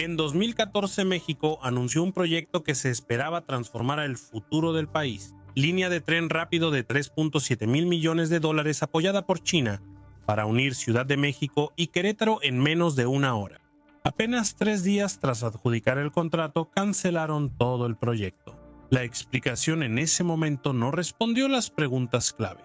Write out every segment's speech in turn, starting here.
En 2014, México anunció un proyecto que se esperaba transformar el futuro del país. Línea de tren rápido de 3.7 mil millones de dólares apoyada por China para unir Ciudad de México y Querétaro en menos de una hora. Apenas 3 días tras adjudicar el contrato, cancelaron todo el proyecto. La explicación en ese momento no respondió las preguntas clave.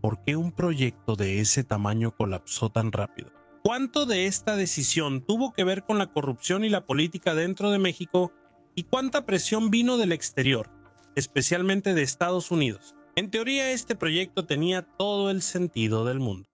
¿Por qué un proyecto de ese tamaño colapsó tan rápido? ¿Cuánto de esta decisión tuvo que ver con la corrupción y la política dentro de México? ¿Y cuánta presión vino del exterior, especialmente de Estados Unidos? En teoría, este proyecto tenía todo el sentido del mundo.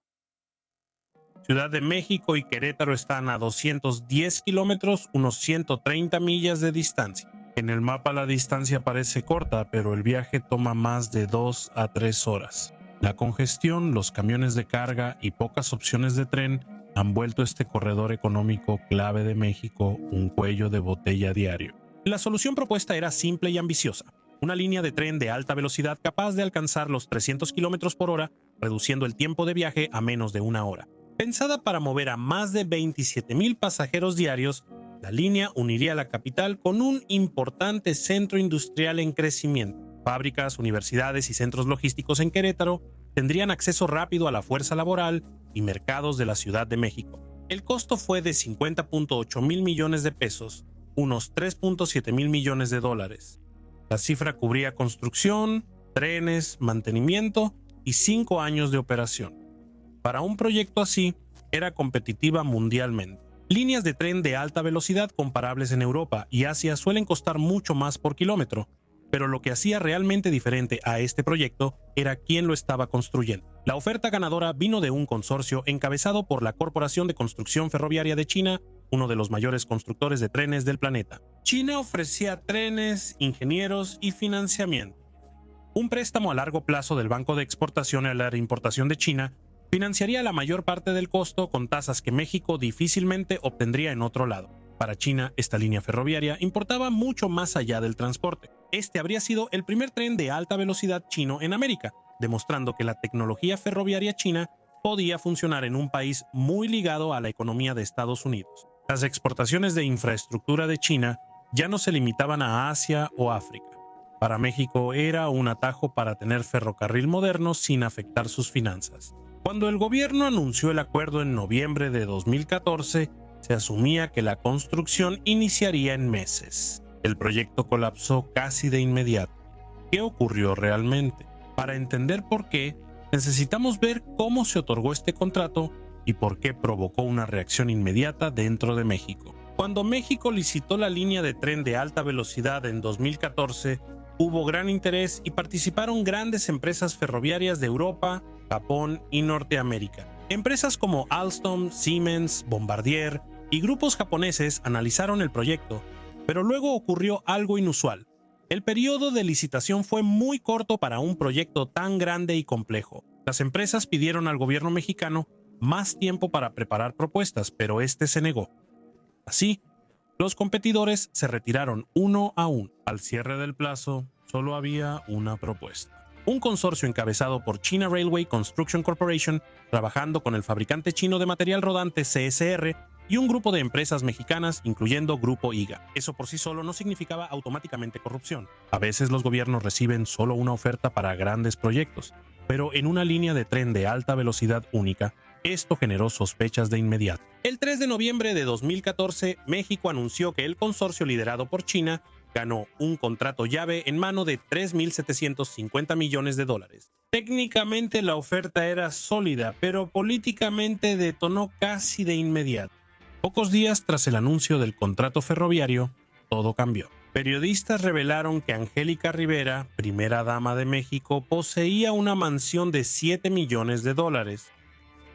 Ciudad de México y Querétaro están a 210 kilómetros, unos 130 millas de distancia. En el mapa la distancia parece corta, pero el viaje toma más de 2 a 3 horas. La congestión, los camiones de carga y pocas opciones de tren han vuelto este corredor económico clave de México un cuello de botella diario. La solución propuesta era simple y ambiciosa. Una línea de tren de alta velocidad capaz de alcanzar los 300 kilómetros por hora, reduciendo el tiempo de viaje a menos de una hora. Pensada para mover a más de 27,000 pasajeros diarios, la línea uniría la capital con un importante centro industrial en crecimiento. Fábricas, universidades y centros logísticos en Querétaro tendrían acceso rápido a la fuerza laboral y mercados de la Ciudad de México. El costo fue de 50.8 mil millones de pesos, unos 3.7 mil millones de dólares. La cifra cubría construcción, trenes, mantenimiento y 5 años de operación. Para un proyecto así, era competitiva mundialmente. Líneas de tren de alta velocidad comparables en Europa y Asia suelen costar mucho más por kilómetro, pero lo que hacía realmente diferente a este proyecto era quién lo estaba construyendo. La oferta ganadora vino de un consorcio encabezado por la Corporación de Construcción Ferroviaria de China, uno de los mayores constructores de trenes del planeta. China ofrecía trenes, ingenieros y financiamiento. Un préstamo a largo plazo del Banco de Exportación a la Reimportación de China financiaría la mayor parte del costo con tasas que México difícilmente obtendría en otro lado. Para China, esta línea ferroviaria importaba mucho más allá del transporte. Este habría sido el primer tren de alta velocidad chino en América, demostrando que la tecnología ferroviaria china podía funcionar en un país muy ligado a la economía de Estados Unidos. Las exportaciones de infraestructura de China ya no se limitaban a Asia o África. Para México era un atajo para tener ferrocarril moderno sin afectar sus finanzas. Cuando el gobierno anunció el acuerdo en noviembre de 2014, se asumía que la construcción iniciaría en meses. El proyecto colapsó casi de inmediato. ¿Qué ocurrió realmente? Para entender por qué, necesitamos ver cómo se otorgó este contrato y por qué provocó una reacción inmediata dentro de México. Cuando México licitó la línea de tren de alta velocidad en 2014, hubo gran interés y participaron grandes empresas ferroviarias de Europa, Japón y Norteamérica. Empresas como Alstom, Siemens, Bombardier y grupos japoneses analizaron el proyecto, pero luego ocurrió algo inusual. El periodo de licitación fue muy corto para un proyecto tan grande y complejo. Las empresas pidieron al gobierno mexicano más tiempo para preparar propuestas, pero este se negó. Así, los competidores se retiraron uno a uno. Al cierre del plazo, solo había una propuesta. Un consorcio encabezado por China Railway Construction Corporation, trabajando con el fabricante chino de material rodante CSR, y un grupo de empresas mexicanas, incluyendo Grupo IGA. Eso por sí solo no significaba automáticamente corrupción. A veces los gobiernos reciben solo una oferta para grandes proyectos, pero en una línea de tren de alta velocidad única, esto generó sospechas de inmediato. El 3 de noviembre de 2014, México anunció que el consorcio liderado por China ganó un contrato llave en mano de 3.750 millones de dólares. Técnicamente la oferta era sólida, pero políticamente detonó casi de inmediato. Pocos días tras el anuncio del contrato ferroviario, todo cambió. Periodistas revelaron que Angélica Rivera, primera dama de México, poseía una mansión de 7 millones de dólares.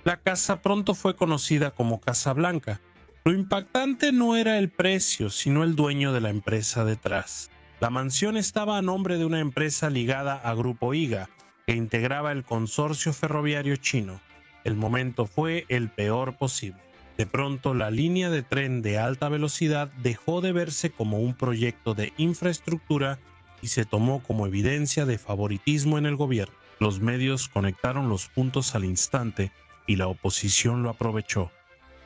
La casa pronto fue conocida como Casa Blanca. Lo impactante no era el precio, sino el dueño de la empresa detrás. La mansión estaba a nombre de una empresa ligada a Grupo IGA, que integraba el consorcio ferroviario chino. El momento fue el peor posible. De pronto, la línea de tren de alta velocidad dejó de verse como un proyecto de infraestructura y se tomó como evidencia de favoritismo en el gobierno. Los medios conectaron los puntos al instante y la oposición lo aprovechó.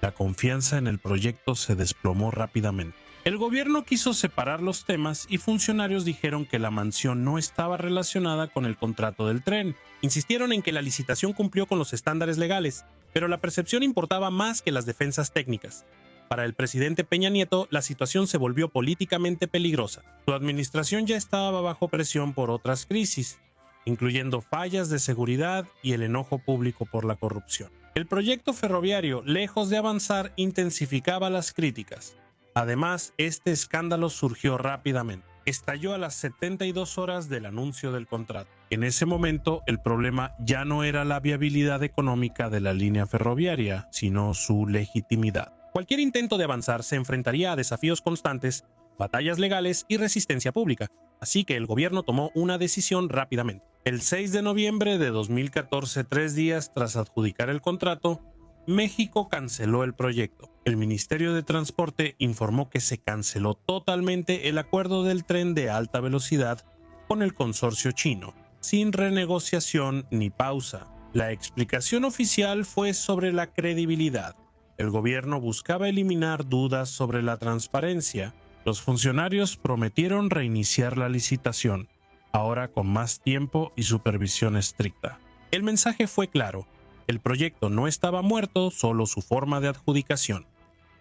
La confianza en el proyecto se desplomó rápidamente. El gobierno quiso separar los temas y funcionarios dijeron que la mansión no estaba relacionada con el contrato del tren. Insistieron en que la licitación cumplió con los estándares legales, pero la percepción importaba más que las defensas técnicas. Para el presidente Peña Nieto, la situación se volvió políticamente peligrosa. Su administración ya estaba bajo presión por otras crisis, incluyendo fallas de seguridad y el enojo público por la corrupción. El proyecto ferroviario, lejos de avanzar, intensificaba las críticas. Además, este escándalo surgió rápidamente. Estalló a las 72 horas del anuncio del contrato. En ese momento, el problema ya no era la viabilidad económica de la línea ferroviaria, sino su legitimidad. Cualquier intento de avanzar se enfrentaría a desafíos constantes, batallas legales y resistencia pública, así que el gobierno tomó una decisión rápidamente. El 6 de noviembre de 2014, 3 días tras adjudicar el contrato, México canceló el proyecto. El Ministerio de Transporte informó que se canceló totalmente el acuerdo del tren de alta velocidad con el consorcio chino, sin renegociación ni pausa. La explicación oficial fue sobre la credibilidad. El gobierno buscaba eliminar dudas sobre la transparencia. Los funcionarios prometieron reiniciar la licitación, ahora con más tiempo y supervisión estricta. El mensaje fue claro. El proyecto no estaba muerto, solo su forma de adjudicación.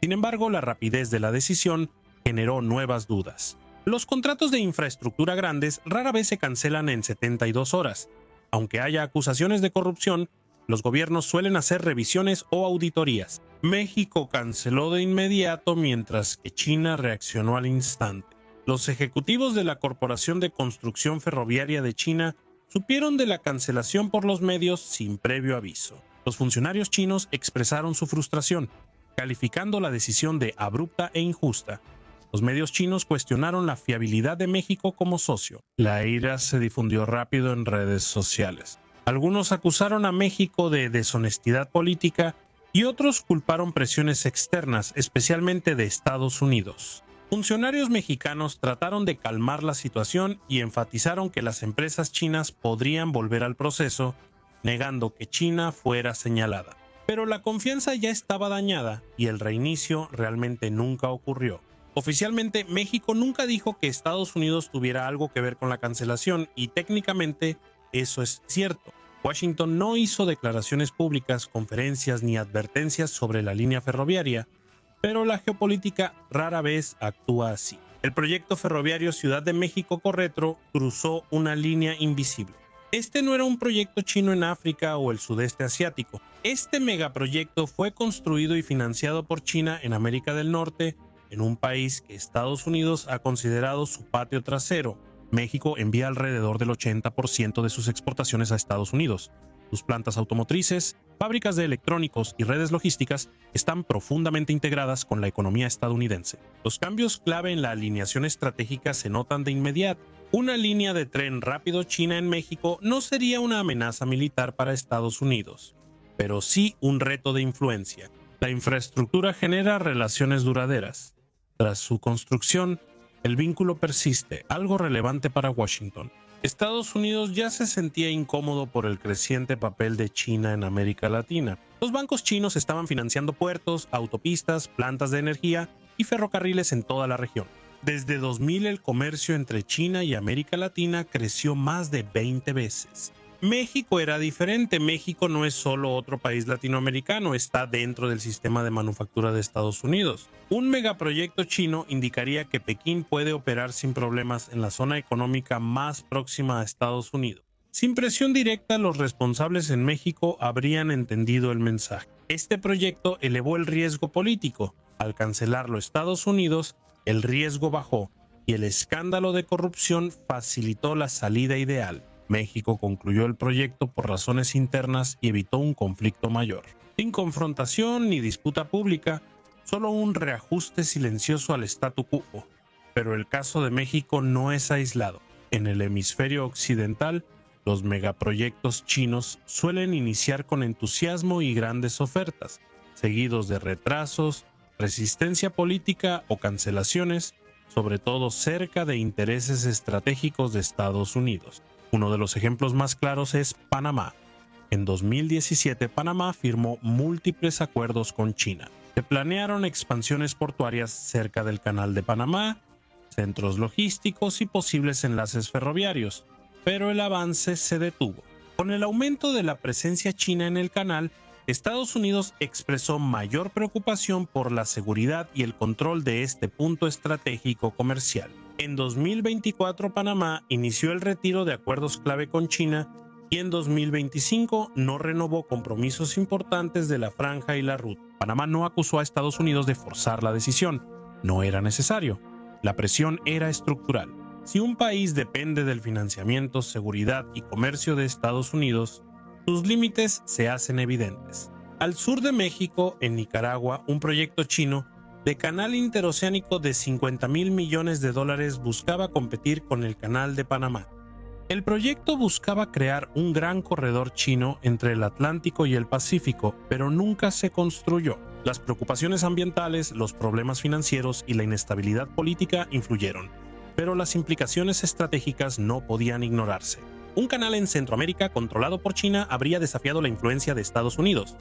Sin embargo, la rapidez de la decisión generó nuevas dudas. Los contratos de infraestructura grandes rara vez se cancelan en 72 horas. Aunque haya acusaciones de corrupción, los gobiernos suelen hacer revisiones o auditorías. México canceló de inmediato mientras que China reaccionó al instante. Los ejecutivos de la Corporación de Construcción Ferroviaria de China supieron de la cancelación por los medios sin previo aviso. Los funcionarios chinos expresaron su frustración, calificando la decisión de abrupta e injusta. Los medios chinos cuestionaron la fiabilidad de México como socio. La ira se difundió rápido en redes sociales. Algunos acusaron a México de deshonestidad política y otros culparon presiones externas, especialmente de Estados Unidos. Funcionarios mexicanos trataron de calmar la situación y enfatizaron que las empresas chinas podrían volver al proceso, negando que China fuera señalada. Pero la confianza ya estaba dañada y el reinicio realmente nunca ocurrió. Oficialmente, México nunca dijo que Estados Unidos tuviera algo que ver con la cancelación y técnicamente eso es cierto. Washington no hizo declaraciones públicas, conferencias ni advertencias sobre la línea ferroviaria, pero la geopolítica rara vez actúa así. El proyecto ferroviario Ciudad de México-Querétaro cruzó una línea invisible. Este no era un proyecto chino en África o el sudeste asiático. Este megaproyecto fue construido y financiado por China en América del Norte, en un país que Estados Unidos ha considerado su patio trasero. México envía alrededor del 80% de sus exportaciones a Estados Unidos. Sus plantas automotrices, fábricas de electrónicos y redes logísticas están profundamente integradas con la economía estadounidense. Los cambios clave en la alineación estratégica se notan de inmediato. Una línea de tren rápido china en México no sería una amenaza militar para Estados Unidos, pero sí un reto de influencia. La infraestructura genera relaciones duraderas. Tras su construcción, el vínculo persiste, algo relevante para Washington. Estados Unidos ya se sentía incómodo por el creciente papel de China en América Latina. Los bancos chinos estaban financiando puertos, autopistas, plantas de energía y ferrocarriles en toda la región. Desde 2000 el comercio entre China y América Latina creció más de 20 veces. México era diferente. México no es solo otro país latinoamericano, está dentro del sistema de manufactura de Estados Unidos. Un megaproyecto chino indicaría que Pekín puede operar sin problemas en la zona económica más próxima a Estados Unidos. Sin presión directa, los responsables en México habrían entendido el mensaje. Este proyecto elevó el riesgo político. Al cancelarlo Estados Unidos, el riesgo bajó y el escándalo de corrupción facilitó la salida ideal. México concluyó el proyecto por razones internas y evitó un conflicto mayor. Sin confrontación ni disputa pública, solo un reajuste silencioso al statu quo. Pero el caso de México no es aislado. En el hemisferio occidental, los megaproyectos chinos suelen iniciar con entusiasmo y grandes ofertas, seguidos de retrasos, resistencia política o cancelaciones, sobre todo cerca de intereses estratégicos de Estados Unidos. Uno de los ejemplos más claros es Panamá. En 2017, Panamá firmó múltiples acuerdos con China. Se planearon expansiones portuarias cerca del Canal de Panamá, centros logísticos y posibles enlaces ferroviarios, pero el avance se detuvo. Con el aumento de la presencia china en el canal, Estados Unidos expresó mayor preocupación por la seguridad y el control de este punto estratégico comercial. En 2024, Panamá inició el retiro de acuerdos clave con China y en 2025 no renovó compromisos importantes de la franja y la ruta. Panamá no acusó a Estados Unidos de forzar la decisión. No era necesario. La presión era estructural. Si un país depende del financiamiento, seguridad y comercio de Estados Unidos, sus límites se hacen evidentes. Al sur de México, en Nicaragua, un proyecto chino de canal interoceánico de $50,000 millones buscaba competir con el Canal de Panamá. El proyecto buscaba crear un gran corredor chino entre el Atlántico y el Pacífico, pero nunca se construyó. Las preocupaciones ambientales, los problemas financieros y la inestabilidad política influyeron, pero las implicaciones estratégicas no podían ignorarse. Un canal en Centroamérica controlado por China habría desafiado la influencia de Estados Unidos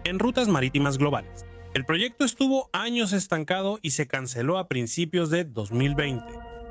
en rutas marítimas globales. El proyecto estuvo años estancado y se canceló a principios de 2020.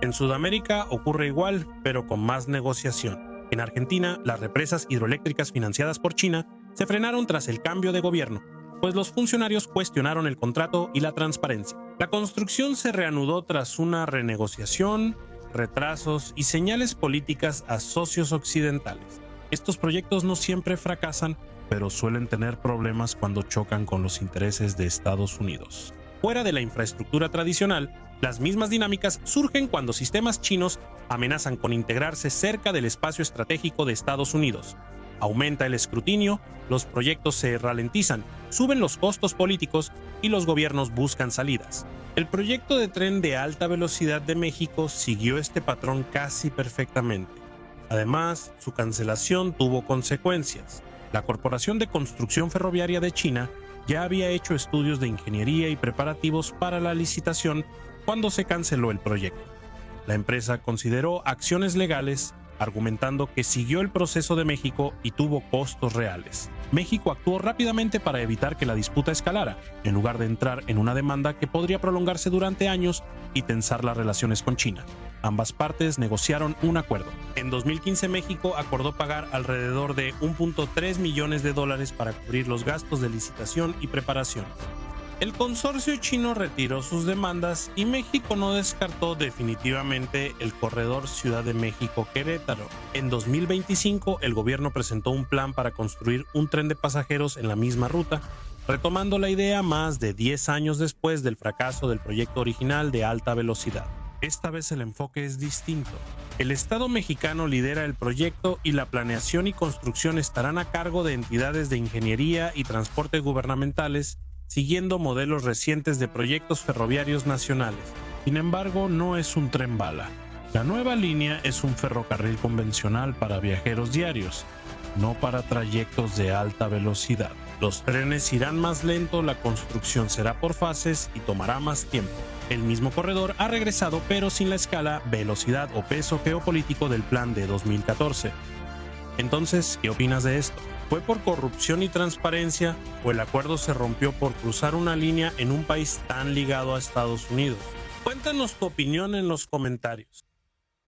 En Sudamérica ocurre igual, pero con más negociación. En Argentina, las represas hidroeléctricas financiadas por China se frenaron tras el cambio de gobierno, pues los funcionarios cuestionaron el contrato y la transparencia. La construcción se reanudó tras una renegociación, retrasos y señales políticas a socios occidentales. Estos proyectos no siempre fracasan, pero suelen tener problemas cuando chocan con los intereses de Estados Unidos. Fuera de la infraestructura tradicional, las mismas dinámicas surgen cuando sistemas chinos amenazan con integrarse cerca del espacio estratégico de Estados Unidos. Aumenta el escrutinio, los proyectos se ralentizan, suben los costos políticos y los gobiernos buscan salidas. El proyecto de tren de alta velocidad de México siguió este patrón casi perfectamente. Además, su cancelación tuvo consecuencias. La Corporación de Construcción Ferroviaria de China ya había hecho estudios de ingeniería y preparativos para la licitación cuando se canceló el proyecto. La empresa consideró acciones legales, argumentando que siguió el proceso de México y tuvo costos reales. México actuó rápidamente para evitar que la disputa escalara, en lugar de entrar en una demanda que podría prolongarse durante años y tensar las relaciones con China. Ambas partes negociaron un acuerdo. En 2015, México acordó pagar alrededor de $1.3 millones para cubrir los gastos de licitación y preparación. El consorcio chino retiró sus demandas y México no descartó definitivamente el corredor Ciudad de México-Querétaro. En 2025, el gobierno presentó un plan para construir un tren de pasajeros en la misma ruta, retomando la idea más de 10 años después del fracaso del proyecto original de alta velocidad. Esta vez el enfoque es distinto. El Estado mexicano lidera el proyecto y la planeación y construcción estarán a cargo de entidades de ingeniería y transporte gubernamentales, siguiendo modelos recientes de proyectos ferroviarios nacionales. Sin embargo, no es un tren bala. La nueva línea es un ferrocarril convencional para viajeros diarios, no para trayectos de alta velocidad. Los trenes irán más lento, la construcción será por fases y tomará más tiempo. El mismo corredor ha regresado, pero sin la escala, velocidad o peso geopolítico del plan de 2014. Entonces, ¿qué opinas de esto? ¿Fue por corrupción y transparencia o el acuerdo se rompió por cruzar una línea en un país tan ligado a Estados Unidos? Cuéntanos tu opinión en los comentarios.